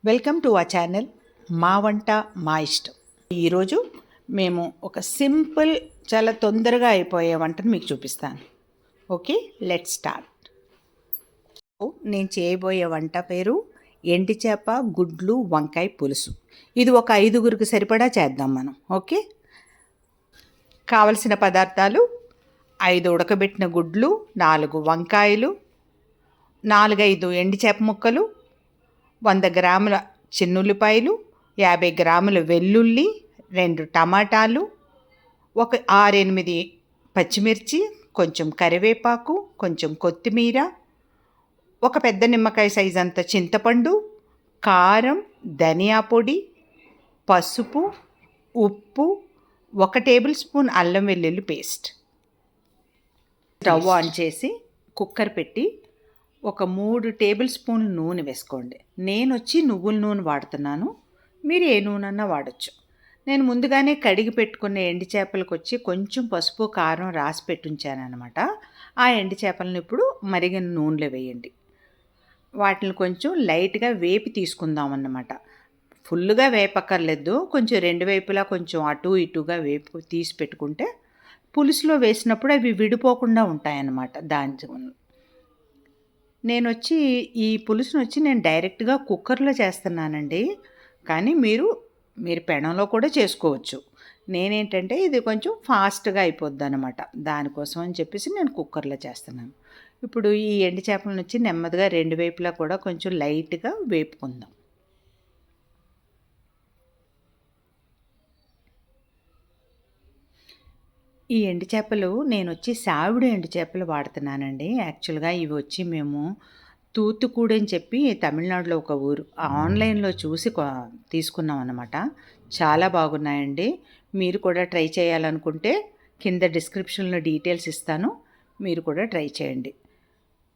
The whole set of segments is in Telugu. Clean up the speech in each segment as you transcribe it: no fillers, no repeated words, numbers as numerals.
వెల్కమ్ టు అవర్ ఛానల్ మా వంట మా ఇష్టం. ఈరోజు మేము ఒక సింపుల్ చాలా తొందరగా అయిపోయే వంటను మీకు చూపిస్తాను. Okay, let's start. నేను చేయబోయే వంట పేరు ఎండి చేప గుడ్లు వంకాయ పులుసు. ఇది ఒక 5గురికి సరిపడా చేద్దాం మనం. ఓకే, కావలసిన పదార్థాలు: 5 ఉడకబెట్టిన గుడ్లు, 4 వంకాయలు, 4-5 ఎండి చేప ముక్కలు, 100 గ్రాముల చిన్నుల్లిపాయలు, 50 గ్రాముల వెల్లుల్లి, 2 టమాటాలు, ఒక 6-8 పచ్చిమిర్చి, కొంచెం కరివేపాకు, కొంచెం కొత్తిమీర, ఒక పెద్ద నిమ్మకాయ సైజ్ అంత చింతపండు, కారం, ధనియా పొడి, పసుపు, ఉప్పు, 1 టేబుల్ స్పూన్ అల్లం వెల్లుల్లి పేస్ట్. స్టవ్ ఆన్ చేసి కుక్కర్ పెట్టి ఒక 3 టేబుల్ స్పూన్లు నూనె వేసుకోండి. నేను వచ్చి నువ్వుల నూనె వాడుతున్నాను, మీరు ఏ నూనెన్నా వాడచ్చు. నేను ముందుగానే కడిగి పెట్టుకున్న ఎండి చేపలకు వచ్చి కొంచెం పసుపు కారం రాసి పెట్టుంచాను అనమాట. ఆ ఎండి చేపలను ఇప్పుడు మరిగిన నూనెలో వేయండి. వాటిని కొంచెం లైట్గా వేపి తీసుకుందాం అన్నమాట. ఫుల్గా వేపక్కర్లేదు, కొంచెం 2 వైపులా కొంచెం అటు ఇటుగా వేపు తీసి పెట్టుకుంటే పులుసులో వేసినప్పుడు అవి విడిపోకుండా ఉంటాయన్నమాట. నేను పులుసును నేను డైరెక్ట్గా కుక్కర్లో చేస్తున్నానండి, కానీ మీరు పెనంలో కూడా చేసుకోవచ్చు. నేనేంటంటే ఇది కొంచెం ఫాస్ట్గా అయిపోద్ది అనమాట, దానికోసం అని చెప్పేసి నేను కుక్కర్లో చేస్తున్నాను. ఇప్పుడు ఈ ఎండి చేపలను నెమ్మదిగా 2 వైపులా కూడా కొంచెం లైట్గా వేపుకుందాం. ఈ ఎండు చేపలు నేను సావిడి ఎండు చేపలు వాడుతున్నానండి. యాక్చువల్గా ఇవి మేము తూత్తుకూడి అని చెప్పి తమిళనాడులో ఒక ఊరు, ఆన్లైన్లో చూసి తీసుకున్నాం అన్నమాట. చాలా బాగున్నాయండి. మీరు కూడా ట్రై చేయాలనుకుంటే కింద డిస్క్రిప్షన్లో డీటెయిల్స్ ఇస్తాను, మీరు కూడా ట్రై చేయండి.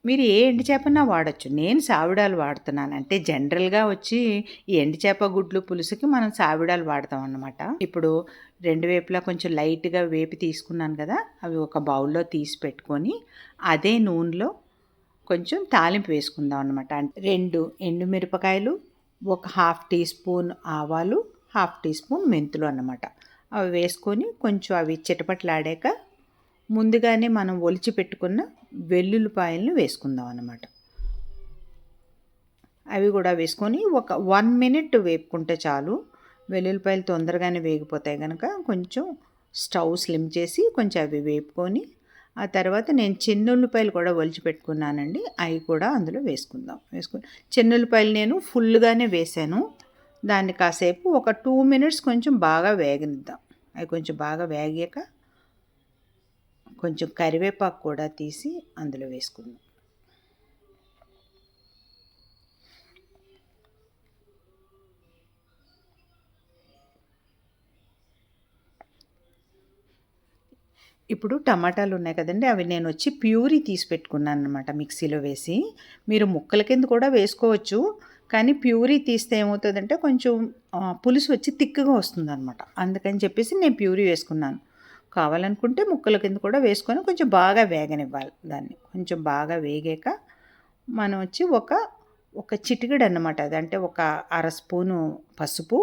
మీరు ఏ ఎండు చేపన్నా వాడచ్చు. నేను సావిడాలు వాడుతున్నాను. అంటే జనరల్గా ఈ ఎండు చేప గుడ్లు పులుసుకి మనం సావిడాలు వాడతాం అన్నమాట. ఇప్పుడు 2 వైపులా కొంచెం లైట్గా వేపి తీసుకున్నాను కదా, అవి ఒక బౌల్లో తీసి పెట్టుకొని అదే నూనెలో కొంచెం తాలింపు వేసుకుందాం అన్నమాట. అంటే 2 ఎండుమిరపకాయలు, ఒక 1/2 టీ స్పూన్ ఆవాలు, 1/2 టీ స్పూన్ మెంతులు అన్నమాట. అవి వేసుకొని కొంచెం అవి చిటపట్లాడాక ముందుగానే మనం ఒలిచి పెట్టుకున్న వెల్లుల్లిపాయలను వేసుకుందాం అన్నమాట. అవి కూడా వేసుకొని ఒక 1 మినిట్ వేపుకుంటే చాలు. వెల్లుల్లిపాయలు తొందరగానే వేగిపోతాయి కనుక కొంచెం స్టవ్ స్లిమ్ చేసి కొంచెం అవి వేపుకొని, ఆ తర్వాత నేను చిన్నుల్లిపాయలు కూడా ఒలిచి పెట్టుకున్నానండి, అవి కూడా అందులో వేసుకుందాం. చిన్నుల్లిపాయలు నేను ఫుల్గానే వేసాను. దాన్ని కాసేపు ఒక 2 మినిట్స్ కొంచెం బాగా వేగనిద్దాం. అవి కొంచెం బాగా వేగాక కొంచెం కరివేపాకు కూడా తీసి అందులో వేసుకుందాం. ఇప్పుడు టమాటాలు ఉన్నాయి కదండి, అవి నేను ప్యూరీ తీసి పెట్టుకున్నాను అనమాట, మిక్సీలో వేసి. మీరు ముక్కల కింద కూడా వేసుకోవచ్చు, కానీ ప్యూరీ తీస్తే ఏమవుతుందంటే కొంచెం పులుసు తిక్కగా వస్తుందన్నమాట. అందుకని చెప్పేసి నేను ప్యూరీ వేసుకున్నాను. కావాలనుకుంటే ముక్కల కింద కూడా వేసుకొని కొంచెం బాగా వేగనివ్వాలి దాన్ని. కొంచెం బాగా వేగాక మనం ఒక చిటికెడు అన్నమాట, అదంటే ఒక 1/2 స్పూను పసుపు,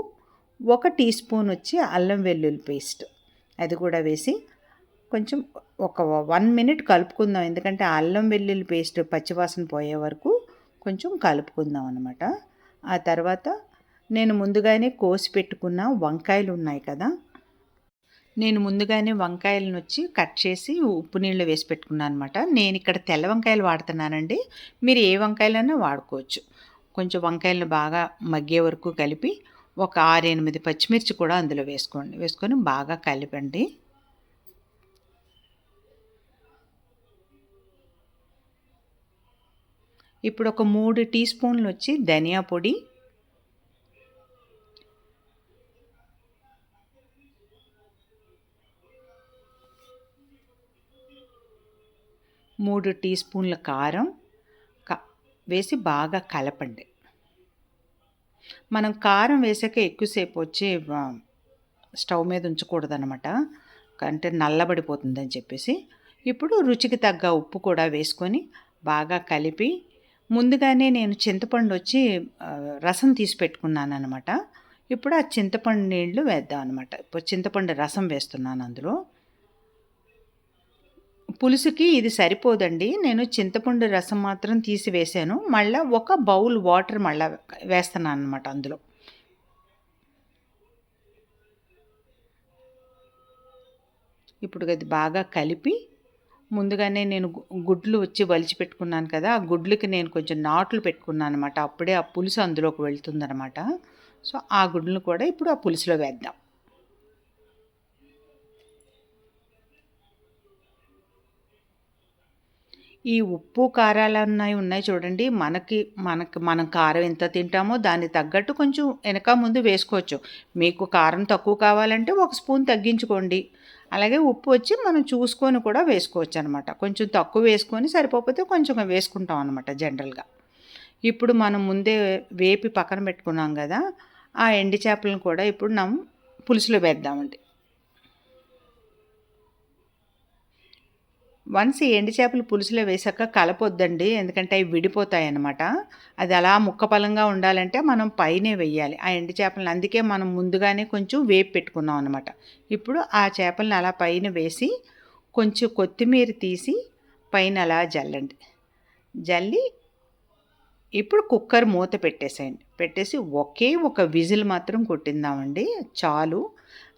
1 టీ స్పూన్ అల్లం వెల్లుల్లి పేస్ట్, అది కూడా వేసి కొంచెం ఒక 1 మినిట్ కలుపుకుందాం. ఎందుకంటే అల్లం వెల్లుల్లి పేస్ట్ పచ్చివాసన పోయే వరకు కొంచెం కలుపుకుందాం అన్నమాట. ఆ తర్వాత నేను ముందుగానే కోసి పెట్టుకున్న వంకాయలు ఉన్నాయి కదా, నేను ముందుగానే వంకాయలను కట్ చేసి ఉప్పు నీళ్ళు వేసి పెట్టుకున్నాను అనమాట. నేను ఇక్కడ తెల్ల వంకాయలు వాడుతున్నానండి, మీరు ఏ వంకాయలైనా వాడుకోవచ్చు. కొంచెం వంకాయలను బాగా మగ్గే వరకు కలిపి ఒక 6-8 పచ్చిమిర్చి కూడా అందులో వేసుకొని బాగా కలిపండి. ఇప్పుడు ఒక 3 టీ స్పూన్లు ధనియా పొడి, 3 టీ స్పూన్ల కారం వేసి బాగా కలపండి. మనం కారం వేసాక ఎక్కువసేపు స్టవ్ మీద ఉంచకూడదనమాట, అంటే నల్లబడిపోతుందని చెప్పేసి. ఇప్పుడు రుచికి తగ్గ ఉప్పు కూడా వేసుకొని బాగా కలిపి ముందుగానే నేను చింతపండు వచ్చి రసం తీసి పెట్టుకున్నాను అనమాట. ఇప్పుడు ఆ చింతపండు నీళ్లు వేద్దాం అనమాట. ఇప్పుడు చింతపండు రసం వేస్తున్నాను అందులో. పులుసుకి ఇది సరిపోదండి. నేను చింతపండు రసం మాత్రం తీసి వేశాను. మళ్ళా ఒక బౌల్ వాటర్ మళ్ళా వేస్తున్నాననమాట అందులో. ఇప్పుడు అది బాగా కలిపి, ముందుగానే నేను గుడ్లు వచ్చి వలిచి పెట్టుకున్నాను కదా! ఆ గుడ్లకి నేను కొంచెం నాట్లు పెట్టుకున్నాననమాట. అప్పుడే ఆ పులుసు అందులోకి వెళ్తుందనమాట. సో, ఆ గుడ్లను కూడా ఇప్పుడు ఆ పులుసులో వేద్దాం. ఈ ఉప్పు, కారాలన్నయి ఉన్నాయి చూడండి. మనం కారం ఎంత తింటామో దానికి తగ్గట్టు కొంచెం ఎనక ముందు వేసుకోవచ్చు. మీకు కారం తక్కువ కావాలంటే ఒక స్పూన్ తగ్గించుకోండి. అలాగే ఉప్పు వచ్చి మనం చూసుకొని కూడా వేసుకోవచ్చనమాట. కొంచెం తక్కువ వేసుకొని సరిపోకపోతే కొంచెం వేసుకుంటాం అనమాట జనరల్‌గా. ఇప్పుడు మనం ముందే వేపి పక్కన పెట్టుకున్నాం గదా! ఆ ఎండు చేపలను కూడా ఇప్పుడు పులుసులో వేద్దామండి. వన్స్ ఈ ఎండు చేపలు పులుసులో వేశాక కలపొద్దండి. ఎందుకంటే అవి విడిపోతాయన్నమాట. అది అలా ముక్కపలంగా ఉండాలంటే మనం పైనే వెయ్యాలి ఆ ఎండు చేపలని. అందుకే మనం ముందుగానే కొంచెం వేపి పెట్టుకున్నాం అనమాట. ఇప్పుడు ఆ చేపలను అలా పైన వేసి కొంచెం కొత్తిమీర తీసి పైన అలా జల్లండి. జల్లి ఇప్పుడు కుక్కర్ మూత పెట్టేసేయండి. పెట్టేసి ఒకే ఒక విజిల్ మాత్రం కొట్టిందామండి చాలు.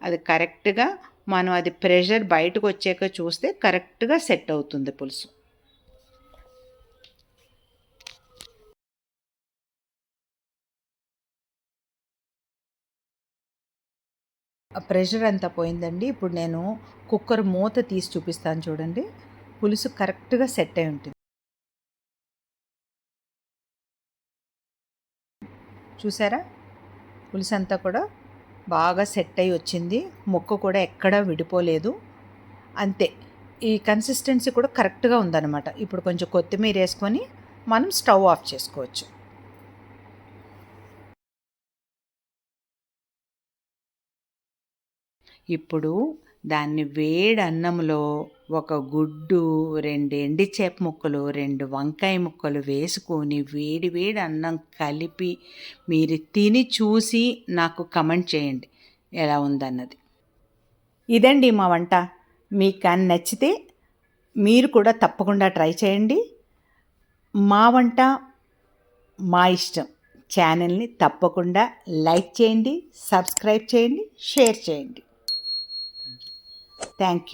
అది కరెక్ట్‌గా మనం అది ప్రెషర్ బయటకు వచ్చాక చూస్తే కరెక్ట్‌గా సెట్ అవుతుంది పులుసు. ఆ ప్రెషర్ అంతా పోయిందండి. ఇప్పుడు నేను కుక్కర్ మూత తీసి చూపిస్తాను చూడండి. పులుసు కరెక్ట్‌గా సెట్ అయి ఉంటుంది. చూసారా? పులుసు అంతా కూడా బాగా సెట్ అయ్యి వచ్చింది. ముక్క కూడా ఎక్కడా విడిపోలేదు. అంతే. ఈ కన్సిస్టెన్సీ కూడా కరెక్ట్‌గా ఉందన్నమాట. ఇప్పుడు కొంచెం కొత్తిమీర వేసుకొని మనం స్టవ్ ఆఫ్ చేసుకోవచ్చు. ఇప్పుడు దాన్ని వేడి అన్నంలో ఒక గుడ్డు, 2 ఎండిచేప ముక్కలు, 2 వంకాయ ముక్కలు వేసుకొని వేడి వేడి అన్నం కలిపి మీరు తిని చూసి నాకు కమెంట్ చేయండి ఎలా ఉందన్నది. ఇదండి మా వంట. మీకు కానీ నచ్చితే మీరు కూడా తప్పకుండా ట్రై చేయండి. మా వంట మా ఇష్టం ఛానల్ని తప్పకుండా లైక్ చేయండి, సబ్స్క్రైబ్ చేయండి, షేర్ చేయండి. Thank you.